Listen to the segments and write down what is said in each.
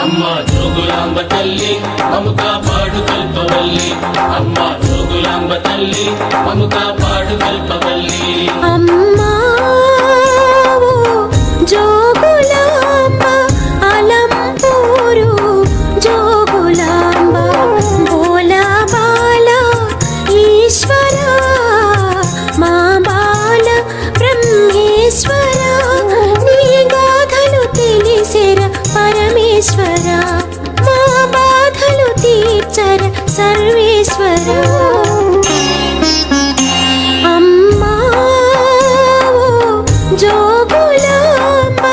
అమ్మా జోగులాంబ తల్లి మము కాపాడు కల్పవల్లి. అమ్మా జోగులాంబ తల్లి మము కాపాడు కల్పవల్లి. అమ్మా జోగులాంబ అలంపూరు జోగులాంబ బోలా బాల ఈశ్వర మా బాల బ్రహ్మేశ్వర నీ గాథలు తెలిసెర పరమేశ్వర మా బాధలు తీర్చర సర్వేశ్వర. అమ్మా జోగులాంబ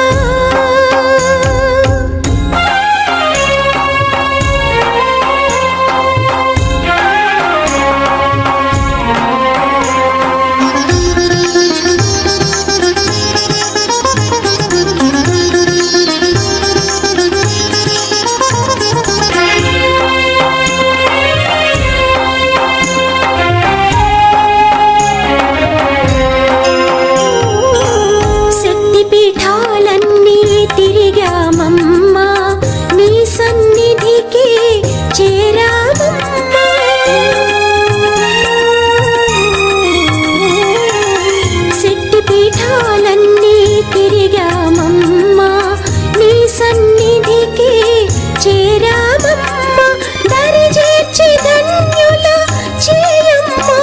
పీఠాలన్నీ తిరిగామమ్మా నీ సన్నిధికి చేరామమ్మా. శక్తి పీఠాలన్నీ తిరిగామమ్మా నీ సన్నిధికి చేరామమ్మా. దరి చేర్చి ధన్యుల చేయమ్మా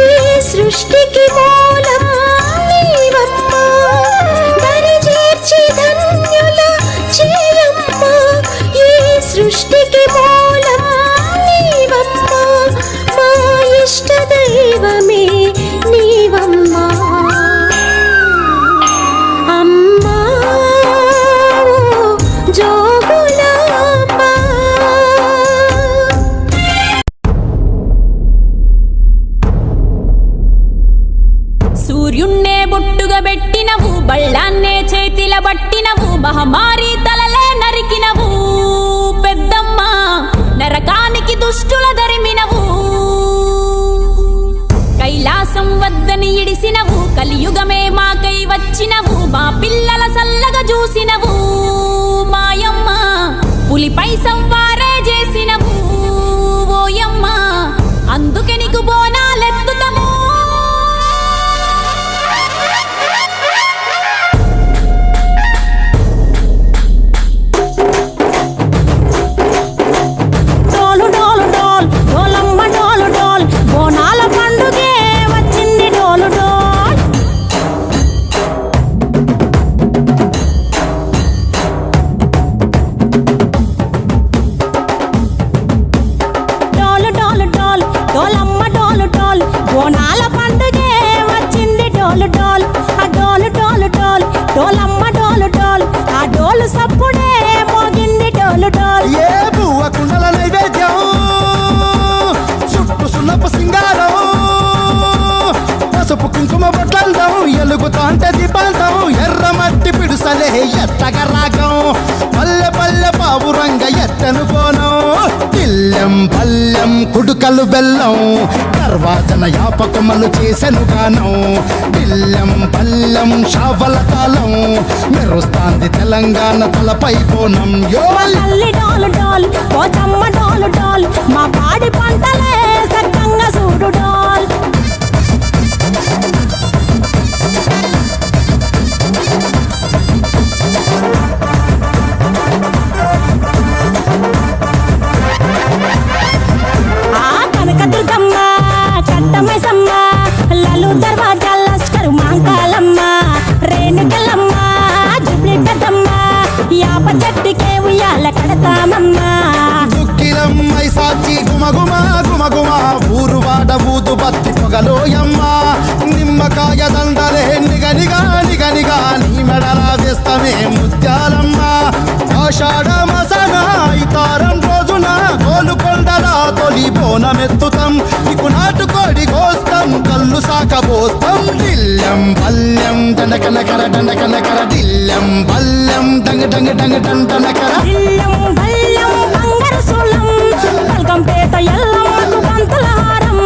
ఈ సృష్టికి మూలం నీవమ్మా. ధన్యుల చేయమ్మా ఈ సృష్టికి మూలం నీవమ్మా. మా ఇష్ట దైవమే నీవమ్మా. అమ్మా జోగులాంబ సూర్యున్నే బొట్టుగా పెట్టినవు బళ్ళాన్నే చేతిల బట్టినవు మహమారి తలలే నరికినవు పెద్దమ్మ నరకానికి దుష్టుల దరిమినవు. కైలాసం వద్దని ఇడిసినవు కలియుగమే మాకై వచ్చినవు మా పిల్లల సల్లగా చూసినవు మాయమ్మ పులిపై సంవారే చేసినవు ఓయమ్మ అందుకే నీకు బోనాలెత్తుతము. బోనాల పండుగే వచ్చింది డోలు డోల్ ఆ డోలు డోలు డోల్ డోలమ్మ డోలు డోల్ ఆ డోలు సప్పుడే మోగింది డోలు డోల్. ఏ బువ్వ కుండల నైవేద్యం చుట్టు సున్నపు సింగారం పసుపు కుంకుమ బొట్లందం ఎలుగుతాంటే దీపాంతం ఎర్రమట్టి పిడుసలే ఎత్తగ రాగం పల్లె పల్లె పావురంగ ఎత్తను పోనం పిల్లెం పల్లెం కుడుకలు బెల్లం తర్వాతన యాపకమలు చేసెను గానం పిల్లెం పల్లెం షావల తాళం మెరుస్తాంది తెలంగాణ తలపై పోనం. తల్లి డోలు డోల్ పోచమ్మ డోలు డోల్ మా పాడి పంటలే సక్కంగా చూడు డోల్. కట్టమైసమ్మ లలు దర్వాజా లస్కరు మాంకాలమ్మ చెట్టుకే ఉయ్యాల కడతామమ్మా దుఃఖిలమ్మై సాచి గుమగుమ గుమగుమ ఊరు వాడ ఊదు బత్తి పొగలోయమ్మ నిమ్మకాయ దండలే నిగనిగా నిగనిగా నీ మెడలా వేస్తమే ముత్యాలమ్మ ఆషాఢ మసన ఇతారం రోజున గోలుకొండల తొలి బోనమెత్తుతాం నీకు నాటుకోడి కోస్తాం కళ్ళు సాకబోస్తాం దిల్లం పల్లెం దండకనకర దండకనకర దిల్లం పల్లెం డంగ డంగ డంగ డండనకర ఇల్లం బల్లం బంగారు సోళం బల్కంపేట ఎల్లమ్మకు పంతుల హారం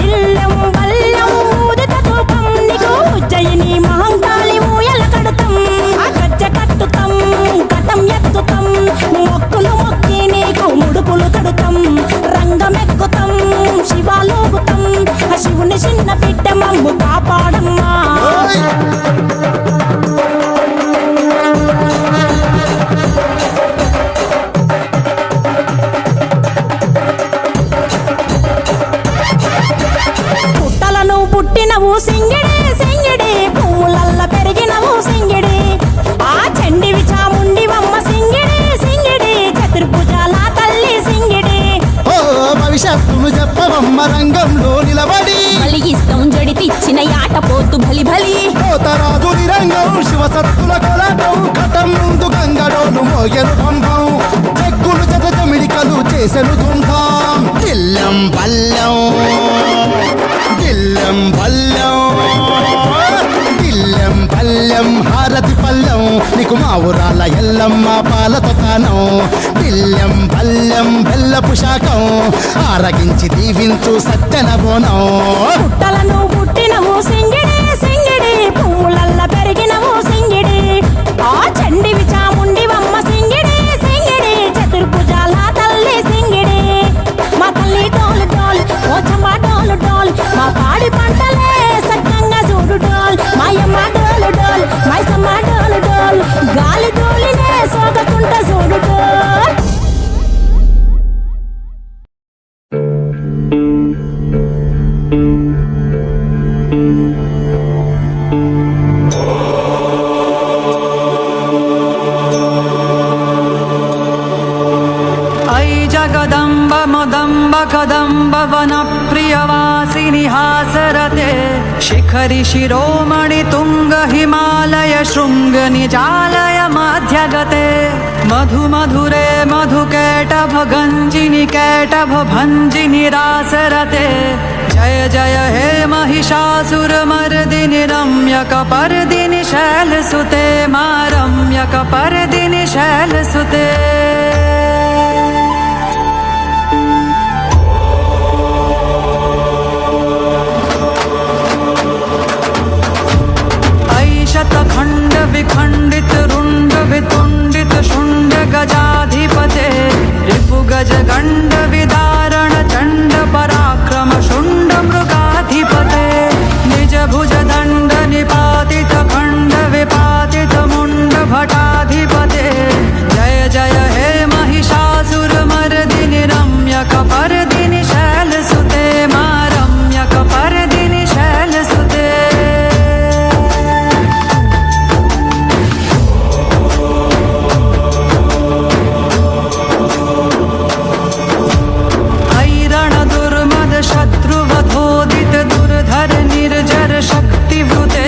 ఇల్లం బల్లం ఊదిత ధూపం నీకు ఉజ్జయిని మహంకాళి ఊయల కడతాం ఆ గజ్జ కట్టుతాం కటం ఎత్తుతాం మొక్కులు మొక్కి నీకు ముడుపులు కడుతాం రంగమెక్కుతాం శివాలోగుతాం ఆ శివుని చిన్న బిడ్డ మమ్ము కాపాడమ్మా ఓయ్! పుట్టలను పుట్టినవు సింగిడి సింగిడి పువ్వులల్ల పెరిగినవు సింగిడి ఆ చండివి చాముండివమ్మ సింగిడి సింగిడి చతుర్భుజాల తల్లి సింగిడి ఓ భవిష్యత్తును చెప్పవమ్మ రంగంలో నిలబడి కలిగిస్తాం జడితిచ్చిన యాట పోతు బలి బలి కోతరాజు నిరంగం శివసత్తుల కొలటం ఘటం ముందు గంగడోను మోయను పంపం చెక్కులు జత జమిడికలు చేసెను తుంటాం దిల్లం పల్లెం దిల్లం పల్లెం దిల్లం పల్లెం హారతి పల్లెం నీకు మా ఊరాల ఎల్లమ్మ పాలతో తానం దిల్లం పల్లెం బెల్లపు శాఖం ఆరగించి దీవించు సత్యన బోనం పుట్టలను పుట్టినవు సింగిడి సింగిడి పువ్వులల్ల పెరిగినవు సింగిడి ఆ చండివి చాముండివమ్మ సింగిడి సింగిడి చతుర్భుజాల తల్లి సింగిడి మా తల్లి డోలు డోల్ ఓచమ్మ డోలు డోల్ మా పాడి పంటలే సక్కంగా చూడు డోల్ మాయమ్మ డోలు డోల్ మైసమ్మ డోలు డోల్ గాలి డోలినే సోకకుంట చూడు డోల్ ऐ जगदम्ब मदम्ब कदम्ब वनप्रियवासिनि हासरते शिखरि शिरोमणि तुङ्ग हिमालय शृङ्ग निजालय मध्यगते मधु मधुरे मधुकैटभ गञ्जिनि कैटभ भञ्जिनि रासरते जय जय हे महिषासुरमर्दिनि रम्यकपर्दिनि शैलसुते मा रम्यकपर्दिनि शैलसुते शतखण्ड विखण्डित रुण्ड वितुण्डित शुण्ड गजाधिपते रिपु गज गण्ड विदारण चण्ड पराक्रम शुण्ड मृगाधिपते निज भुज दण्ड निपातित खण्ड विपातित मुण्ड भटाधिपते जय जय हे महिषासुरमर्दिनि रम्यकपर्दिनि शैलसुते मा रम्यकपर्दिनि शैलसुते शत्रुवधोदित दुर्धर निर्जर शक्तिवृते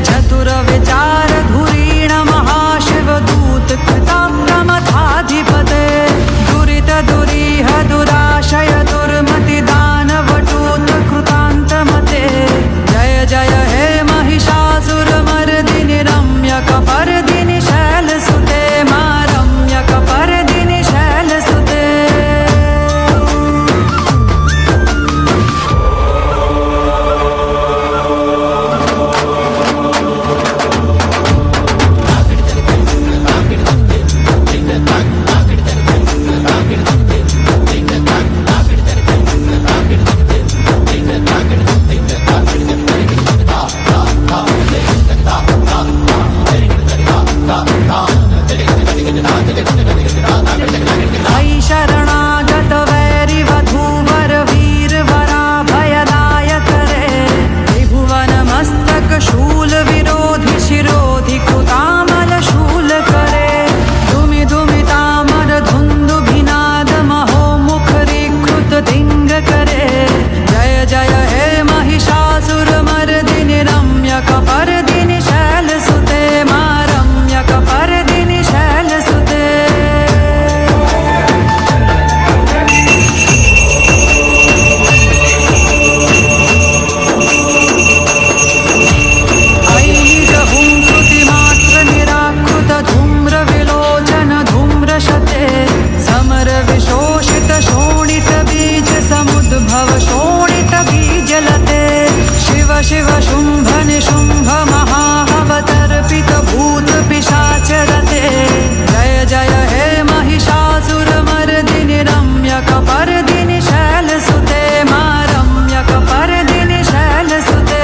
चतुर विचार धुरीण महाशिव दूत कृताक्रमथाधिपते दुरित दुरीह दुराशय दुर्मति दानवटूत कृतान्तमते जय जय हे महिषासुरमर्दिनि रम्यकपर्दिनि शैलसुते मा रम्यकपर्दिनि शैलसुते निशुम्भ महावतर्पित भूत पिशाचरते जय जय हे महिषासुरमर्दिनि रम्यकपर्दिनि शैलसुते मा रम्यकपर्दिनि शैलसुते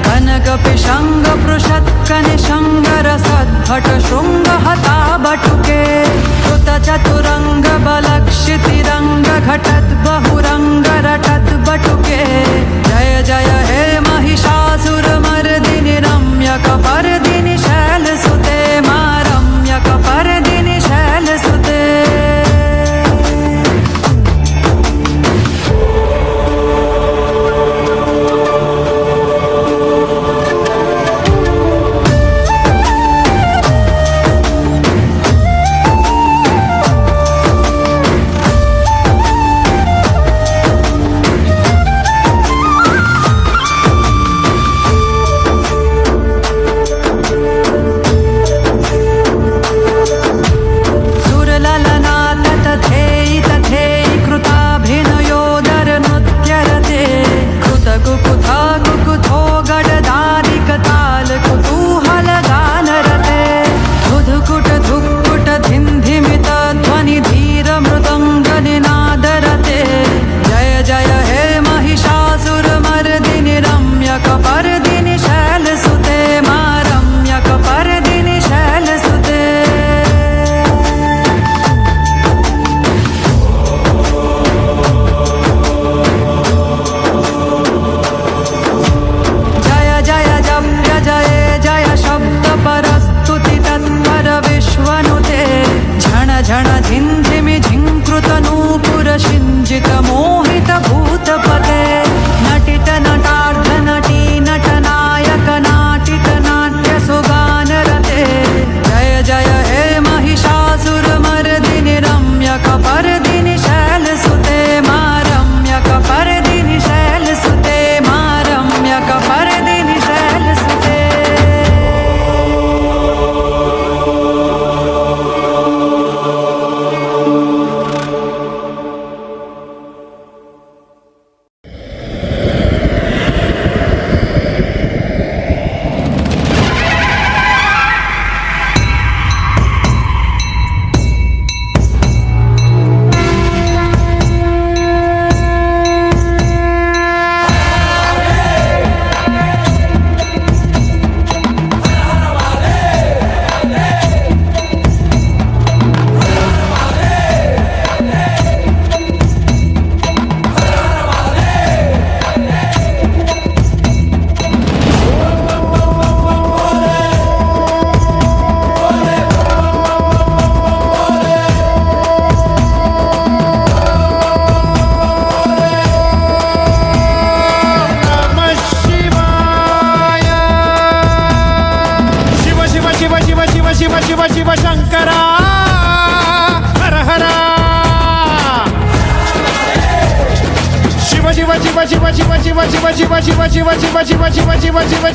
कनकपिशङ्गपृषत्कनिशङ्गरसद्भट शृङ्गहता बटुके कृतचतुरङ्गबलक्षितिरङ्गघटद् बहुरङ्गरटद् बटुके जय जय हे महिषासुरमर्दिनि रम्यकपर्दिनि शैलसुते मा रम्यकपर्दिनि शैलसुते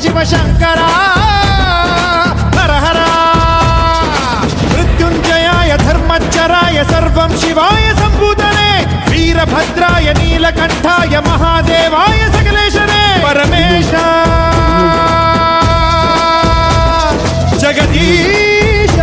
శివ శంకర హర హర మృత్యుంజయాయ ధర్మచ్చరాయ సర్వం శివాయ సంభూతనే వీరభద్రాయ నీలకంఠాయ మహాదేవాయ సకలేశనే పరమేశ జగదీశ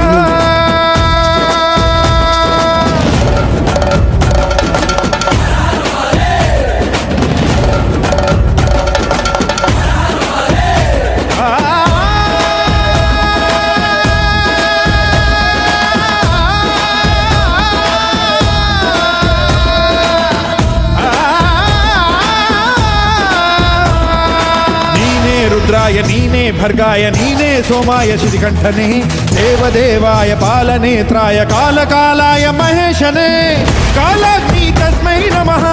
नीने भर्गाय नीने सोमाय श्रीकंठने देवदेवाय पालनेत्राय कालकालाय महेशने कालाग्नि तस्मै नमः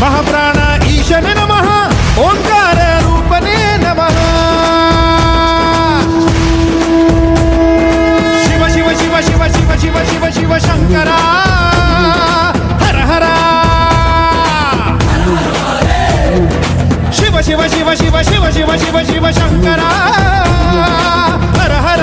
महाप्राण ईशने नमः ओंकार रूपने नमः शिव शिव शिव शिव शिव शिव शिव शिव शंकर हर हर शिव शिव शिव शिव शिव शिव शिव శివ శివ శంకర హర హర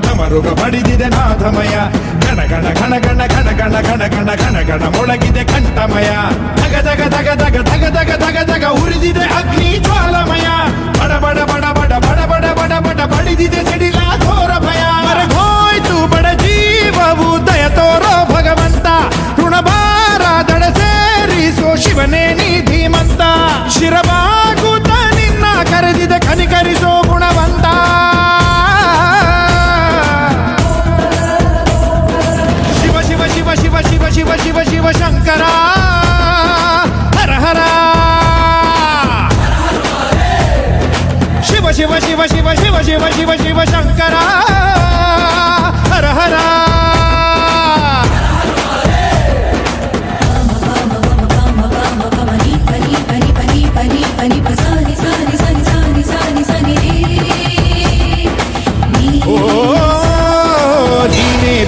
ಢಮರುಗ ಬಡಿದಿದೆ ನಾಥಮಯ ಗಣ ಗಣ ಘನ ಗಣ ಘನ ಗಣ ಘನ ಗಣ ಘನ ಗಣ ಮೊಳಗಿದೆ ಕಂಠಮಯ ಧಗ ಧಗ ಧಗ ಧಗ ಧಗ ಧಗ ಧಗ ಧಗ ಉರಿದಿದೆ ಅಗ್ನಿ ಜ್ವಾಲಮಯ ಬಡ ಬಡ ಬಡ ಬಡ ಬಡ ಬಡ ಬಡ ಬಡ ಬಡಿದಿದೆ ಸಿಡಿಲ ಘೋರ ಭಯ ಮರಗೋಯ್ತು ಬಡ ಜೀವವು ದಯ ತೋರೋ ಭಗವಂತ ಋಣಭಾರ ದಡ ಸೇರಿಸೋ ಶಿವನೇ ನೀ ಧೀಮಂತ ಶಿರಬಾಗುತ್ತ ನಿನ್ನ ಕರೆದಿದೆ ಕನಿಕರಿಸೋ ಗುಣವಂತ ಶಿವ ಶಿವ ಶಿವ ಶಿವ ಶಿವ ಶಂಕರ ಹರ ಹರ ಶಿವ ಶಿವ ಶಿವ ಶಿವ ಶಿವ ಶಿವ ಶಿವ ಶಿವ ಶಂಕರ ಹರ ಹರ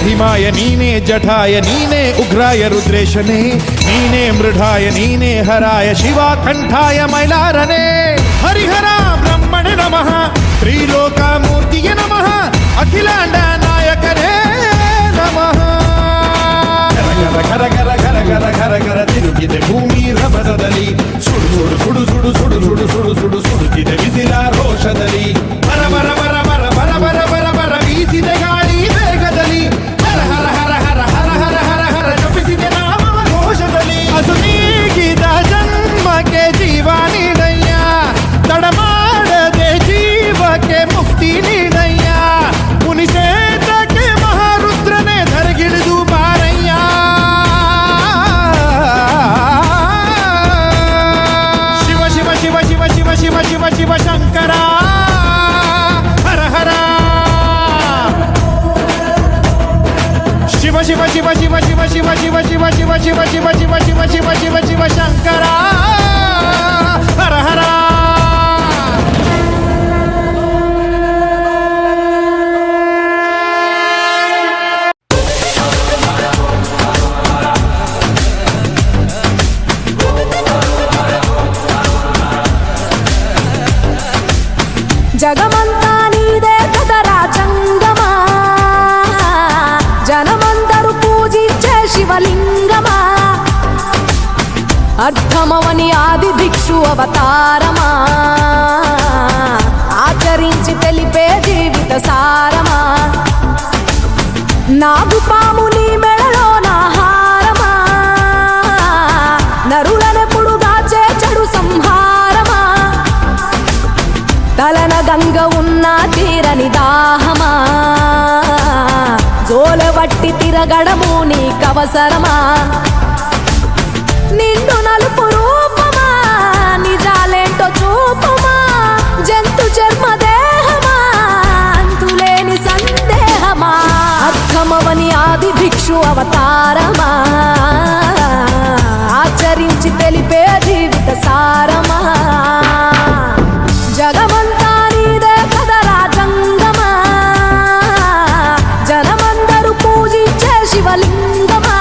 ಭೀಮಾಯ ನೀನೇ ಜಠಾಯ ನೀನೇ ಉಗ್ರಾಯ ರುದ್ರೇಶನೇ ನೀನೇ ಮೃಢಾಯ ನೀನೇ ಹರಾಯ ಶಿವ ಕಂಠಾಯ ಮೈಲಾರನೇ ಹರಿಹರ ಬ್ರಹ್ಮಣೆ ನಮಃ ತ್ರಿಲೋಕ ಮೂರ್ತಿಗೆ ನಮಃ ಅಖಿಲಾಂಡ ನಾಯಕರೇ ನಮಃ ಗರ ಗರ ಗರ ಗರ ಗರ ಗರ ಗರ ತಿರುಗಿದೆ ಭೂಮಿ ರಭಸದಲ್ಲಿ ಸುಡು ಸುಡು ಸುಡು ಸುಡು ಸುಡು ಸುಡು ಸುಡು ಸುಡು ಸುಡುತ್ತಿದೆ ಬಿಸಿಲ ರೋಷದಲ್ಲಿ ಬರ ಬರ ಬರ ಬರ ಬರ ಬರ ಬರ ಬರ ಬೀಸಿದೆ ಗಾಳಿ ವೇಗದಲ್ಲಿ ಹರ ಹರ ಹರ ಹರ ಹರ ಹರ ಹರ ಹರ ಜಪಿಸಿದೆ ನಾಮ ಘೋಷದಲ್ಲಿ ಅದು ನೀಗಿದ ಜನ್ಮಕ್ಕೆ ಜೀವ ನೀಡಯ್ಯ ತಡ ಮಾಡದೆ ಜೀವಕ್ಕೆ ಮುಕ್ತಿ ನೀಡಯ್ಯ ಮುನಿಸೇತಕ್ಕೆ ಮಹಾರುದ್ರನೇ ಧರೆಗಿಳಿದು ಬಾರಯ್ಯ ಶಿವ ಶಿವ ಶಿವ ಶಿವ ಶಿವ ಶಿವ ಶಿವ ಶಿವ ಶಂಕರ ಹರ ಹರ ಶಿವ ಶಿವ ಶಿವ ಶಿವ ಶಿವ ಶಿವ ಶಿವ ಶಿವ ಶಿವ ಶಿವ ಶಿವ ಶಿವ ಶಿವ ಶಿವ ಶಿವ ಶಿವ ಶಂಕರ ಹರ ಹರ జగమంతా నీదే కదరా జంగమా జనమందరూ పూజించే శివలింగమా అర్థమవని ఆది భిక్షు అవతారమా ఆచరించి తెలిపే జీవిత సారమా నాగుపాము నీ మెడలో నా హారమా నరులనెప్పుడు దాచే చెడు సంహారమా తలన గంగ ఉన్న తీరని దాహమా జోలవట్టి తిరగడము నీకవసరమా నిండు నలుపు రూపమా నిజాలేంటో చూపమా జంతు చర్మ దేహమా అంతులేని సందేహమా అర్థమవని ఆది భిక్షు అవతారమా ఆచరించి తెలిపే జీవిత సారమా జగమంతా నీదే కదరా జంగమా జనమందరూ పూజించే శివలింగమా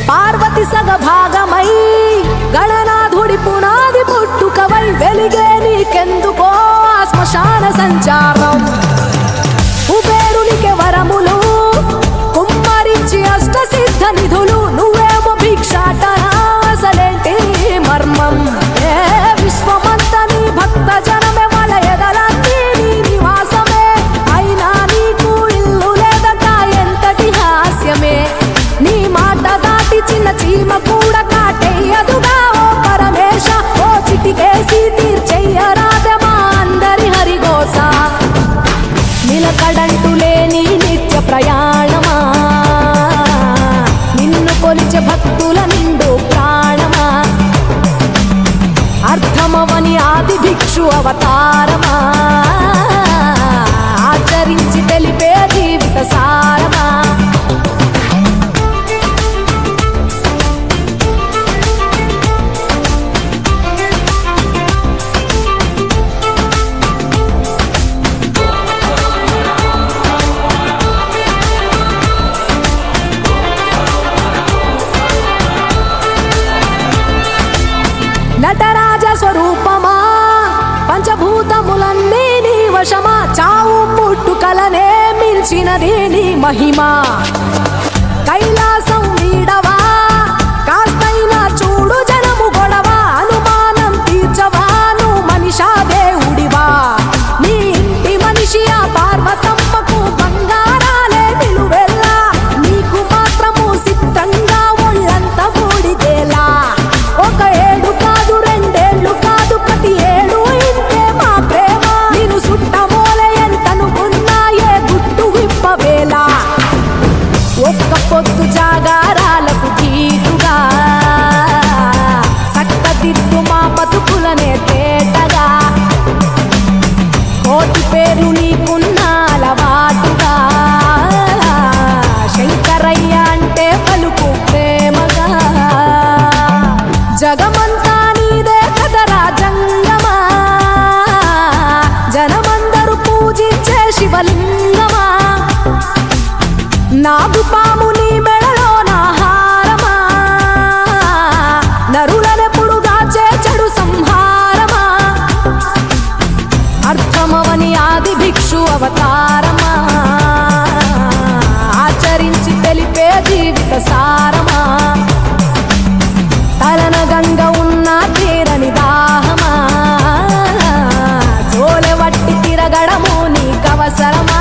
పార్వతి సగభాగమై గణనాథుడి పునాది పుట్టుకవై వెలిగే నీకెందుకో ఆ శ్మశాన సంచారం కుబేరునికి వరములు కుమ్మరించి అష్ట సిద్ధ నిధులు నువ్వేమో భిక్షాటన అసలేంటి మర్మం ఏ విశ్వమంత నీ భక్త జనమే వాళ్ళ ఎదలన్నీ నీ నివాసమే అయినా నీకు ఇల్లు లేదట ఎంతటి హాస్యమే నీ మాట సాటి చిన్న చీమ కూడా కాటేయదుగా ఓ పరమేశ ఓ చిటికేసి తీర్చెయ్యరాదమా అందరి హరిగోస నిలకడంటూ లేని నిత్య ప్రయాణమా నిన్ను కొలిచే భక్తుల నిండు ప్రాణమా అర్థమవని ఆది భిక్షు అవతారమా ఆచరించి తెలిపే జీవిత సారమా నటరాజ స్వరూపమా పంచభూతములన్నీ నీ వశమా చావు పుట్టుకలనే మించినది నీ మహిమా కైలాసం వీడవా కాస్తైనా చూడు జనము గొడవ అనుమానం తీర్చవా నువ్వు మనిషా దేవుడివా నీ ఇంటి మనిషి ఆ పార్వతమ్మకు బంగారాలే నిలువెల్లా నీకు మాత్రము సిద్ధంగా ఒళ్ళంత బూడిదేలా ఒక ఏడు కాదు రెండేళ్ళు కాదు ప్రతి ఏడు ఇంతే మా ప్రేమ నేను సుట్టమోలే ఎంతనుకున్నా ఏ గుట్టు విప్పవేలా ఒక్క పొద్దు జాగారాలకు తీటుగా సక్కదిద్దు మా బతుకులనే తేటగా కోటి పేరు నీకున్న అలవాటుగా శంకరయ్య అంటే పలుకు ప్రేమగా జగమంతా నీదే కదరా జంగమా జనమందరూ పూజించే శివలింగమా నాగుపాము నీ మెడలో నా హారమా నరులనెప్పుడుగా చెడు సంహారమా అర్థమవని ఆది భిక్షు అవతారమా ఆచరించి తెలిపే జీవిత సారమా తలన గంగ ఉన్న తీరని దాహమా జోలె వట్టి తిరగడము నీకవసరమా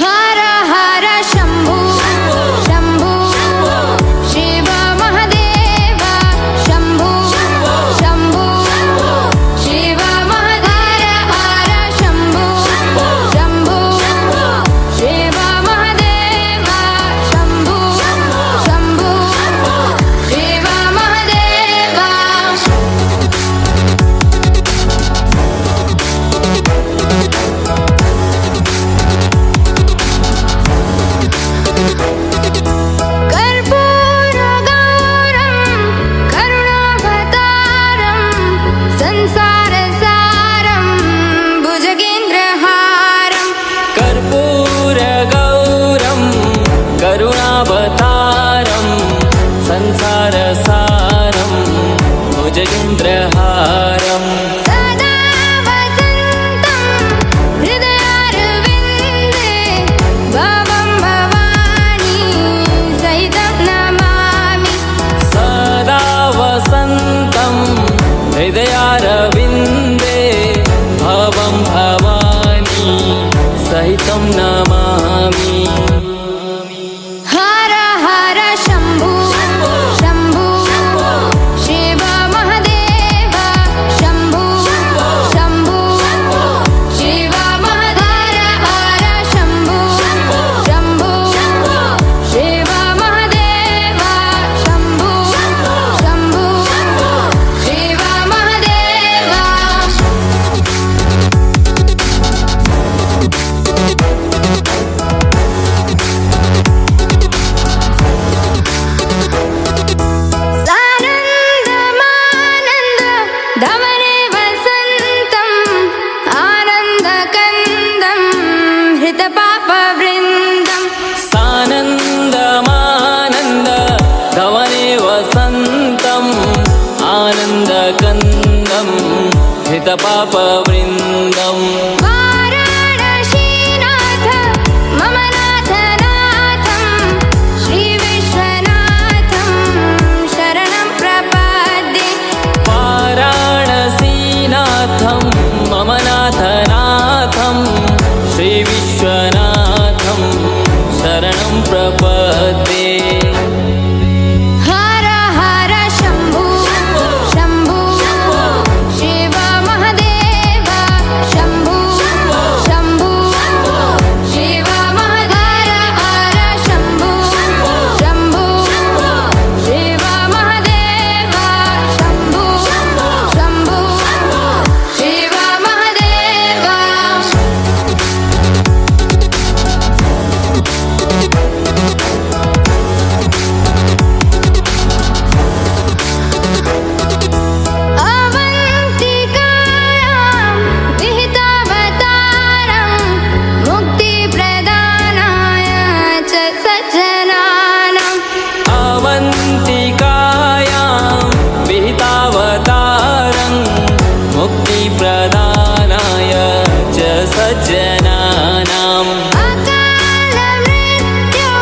हर हर शंभु शंभु शिव महादेव शंभु शंभु शिव महादेव हर शंभु शंभु शिव महादेव शंभु शंभु शिव महादेव कर्पूरगौरं करुणावतारं संसारसारं भुजगेन्द्रहारं कर्पूरगौरं करुणावतारं संसारसारं भुजगेन्द्रहारं सदा वसन्तं हृदयारविन्दे भवं भवानी सहितं नमामि सदा वसन्तं हृदयारविन्दे भवं भवानी सहितं नमामि हर हर शंभु शंभु शिव महादेव शंभु शंभु शिव महादेव हर शंभु शंभु शिव महादेव शंभु शंभु शिव महादेव सानन्दमानन्द धवने वसन्तम् आनन्दकन्दं हृतपापवृन्दम् सानन्दमानन्द धवने वसन्तम् आनन्दकन्दं धृतपापवृन्दम् वाराणसीनाथ मम नाथनाथं श्रीविश्वनाथं शरणं प्रपद्ये वाराणसीनाथं मम नाथनाथं श्रीविश्वनाथं शरणं प्रपद्ये हर हर शम्भो शम्भो शिव महदेव शम्भो शम्भो शिव महदेव हर शम्भो शम्भो शिव महदेव शम्भो शम्भो शिव महदेव अवन्तिकायां विहितावतारं मुक्तिप्रदानाय च सज्जनानाम् अवन्तिकायां विहितावतारं मुक्तिप्रदानाय च सज्जनानाम् अकालमृत्यो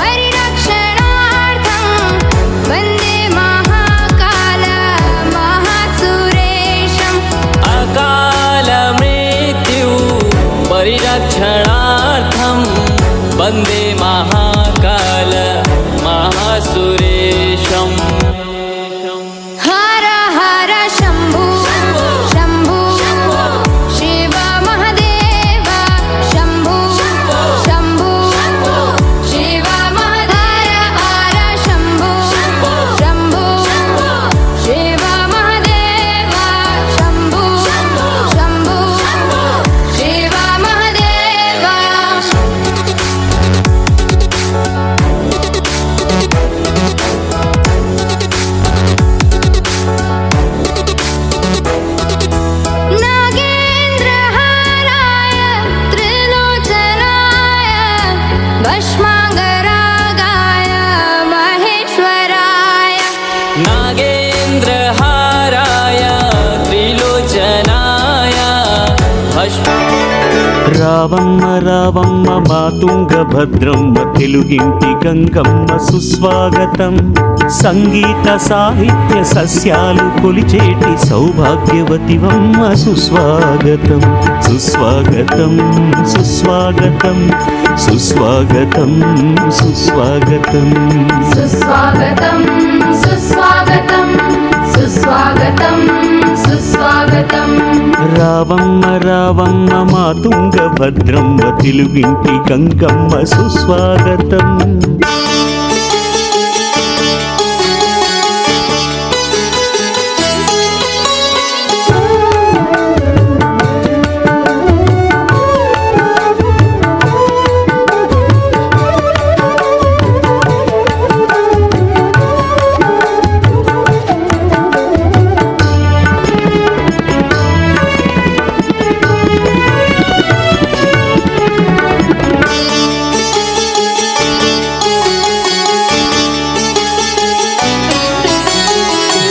परिरक्षणार्थं वन्दे महाकाल महासुरेशम् अकालमृत्यु परिरक्षणार्थं वन्दे महाकाल महासुरेशम् हर हर शम्भो शम्भो शिव महदेव शम्भो शम्भो शिव महदेव हर शम्भो शम्भो शिव महदेव शम्भो शम्भो शिव महदेव नागेन्द्रहाराय त्रिलोचनाय भस्माङ्गरागाय महेश्वराय नागेन्द्रहाराय त्रिलोचनाय भस्म రావమ్మ రావమ్మ మా తుంగభద్రమ్మ తెలుగింటి గంగమ్మ సుస్వాగతం సంగీత సాహిత్య సస్యాలు కొలిచేటి సౌభాగ్యవతివమ్మ సుస్వాగతం సుస్వాగతం సుస్వాగతం సుస్వాగతం సుస్వాగతం सुस्वागतं सुस्वागतं सुस्वागतं सुस्वागतं రావమ్మ రావమ్మ మా తుంగభద్రమ్మ తెలుగింటి గంగమ్మ సుస్వాగతం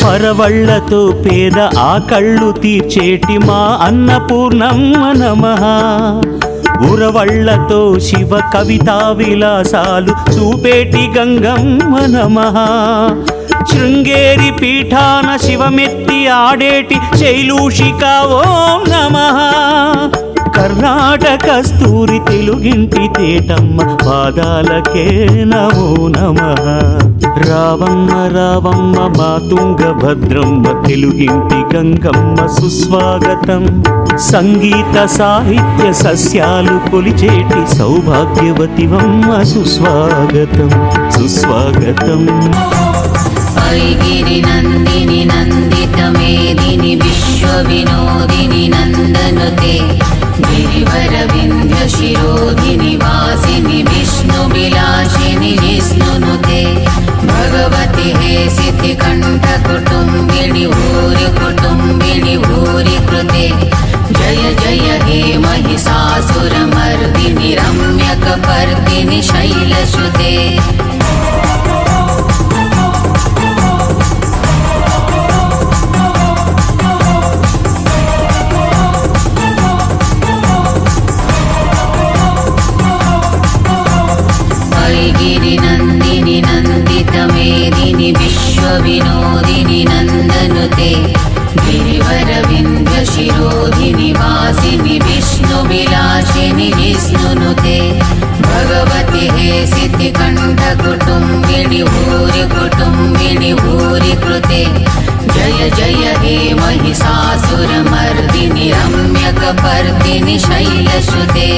పరవళ్లతో పేద ఆకళ్ళు తీర్చేటి మా అన్నపూర్ణమ్మ నమః ఉరవళ్లతో శివ కవితా విలాసాలు చూపేటి గంగమ్మ నమః శృంగేరి పీఠాన శివమెత్తి ఆడేటి శైలూషిక ఓం నమః కర్ణాటక స్తూరి తెలుగింటి తేటమ్మ పాదాలకే నమో నమః రావమ్మ రావమ్మ మా తుంగభద్రమ్మ తెలుగింటి గంగమ్మ సుస్వాగతం సంగీత సాహిత్య సస్యాలు కొలిచేటి సౌభాగ్యవతివమ్మ సుస్వాగతం సుస్వాగతం गिरिनन्दिनि नन्दितमेदिनि विश्वविनोदिनि नन्दनुते गिरिवरविन्ध्यशिरोधिनि वासिनि विष्णुविलासिनि जिष्णुनुते भगवति हे सिद्धिकण्ठकुटुम्बिनि भूरि कुटुम्बिनि भूरि कृते जय जय हे महिषासुरमर्दिनि रम्यकपर्दिनि शैलसुते महिषासुरमर्दिनि रम्यकपर्दिनि शैलश्रुते